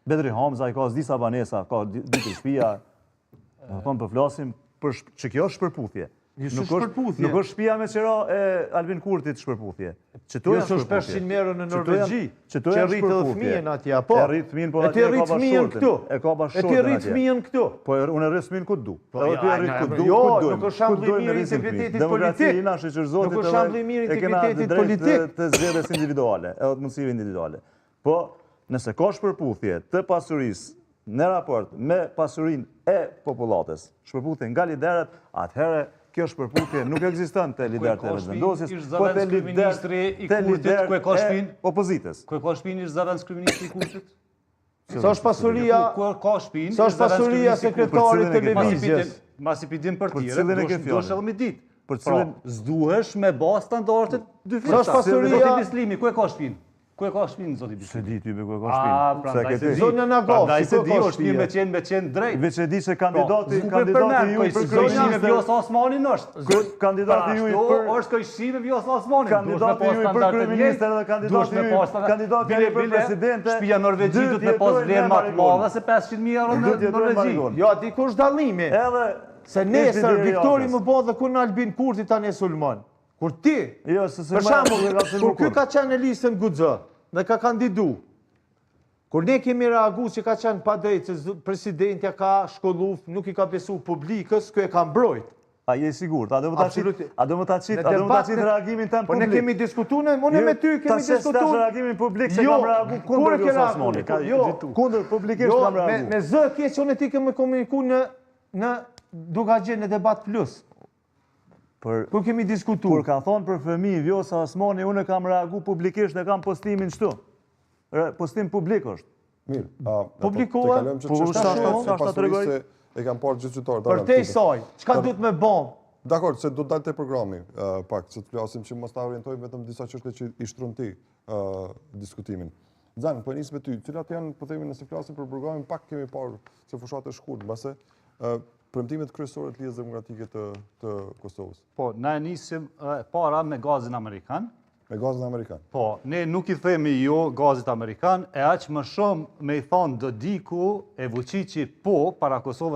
Bedri Hamza, i ka disa banesa, ka ditë shtëpia. Po flasim për që kjo është shpërputhje. Nuk është shtëpia me qira e Albin Kurtit shpërputhje. Jo është 500 merë në Norvegji, që rritë dhe fëmijën atja, po. E rritë fëmijën, po atje e ka bashkërtën. E ka bashkërtën atje. E ti rritë fëmijën këtu. Po unë e rritë fëmijën këtë du. Jo, nuk është shambulli mirë integritetit politik. Nuk është shambulli mirë integritetit politik. Të zgjedhjes individuale, edhe të mundësive individuale. Po, nëse ka shpërputhje të pasurisë në raport me pasurinë e popullatës, shpërputhje nga liderët, atëherë kjo shpërputhje nuk ekziston te liderët e vendosjes, po te liderët e opozitës. Ku e ka shpinë ish zavend kryeministri i Kurtit? Sa është pasuria sekretarit televizjes? Masi pidim për tjere, duhesh edhe me ditë. Pra, zduhesh me bazë standardet dy fita. Sa është pasuria... Zoti Bislimi, ku e ka shpinë? Ku e ka shpinë, Zoti Bislimi? Se di ty me ku e ka shpinë. Zonja Nagov, prandaj se di, është një me qenë drejt. Veç e di se kandidati ju për Zonja me Vjosa Osmanin është. Kandidati ju për... është këjshi me Vjosa Osmanin. Kandidati ju për kryeministër dhe kandidati ju për presidente. Shpia Norvegji du të me pas vlerë më të madhe se 500.000 euro në Norvegji. Jo, dikush dallimi. Se nesër Viktori më bo dhe kur në Albin Kurti tani e Sulman. Kur ti, për shembull, kur ky ka qenë në listën Guxë dhe ka kandidu, kur ne kemi reagu që ka qenë pa drejtë, se presidentja ka shkollu, nuk i ka besu publikës, ky e ka mbrojt. A je sigurt? A do më ta qitë reagimin tëm publik? Po ne kemi diskutu, unë me ty kemi diskutu. Ta shesh reagimin publik se kam reagu kundër Vjosa Osmanit. Kundër publikisht kam reagu. Me zë keq që unë ti kemi komuniku në duka gjenë në debat plus. Kur kemi diskutu. Kur ka thonë për fëmijë Vjosa Osmani, unë kam reagu publikisht dhe kam postimin qëtu. Postim publik është. Mirë. Publikohet? Po shta të regoj? E kam parë gjithë qytetarë. Për te i saj, qka du të me bon? Dakor, se do të dalë të programi, pak, që të flasim që mos ta orientojmë vetëm disa çështje që i shtrun ti diskutimin. Zan, po nis me ty, cilat janë, po themi nëse flasim për programin, pak kemi parë se fushat e shkurt, mbase premtimet kryesore të Lidhjes Demokratike të Kosovës. Po, na nisim para me gazin amerikan. Me gazin amerikan. Po, ne nuk i themi jo gazit amerikan, e aq më shumë me i thonë do diku e Vučići po para Kosovës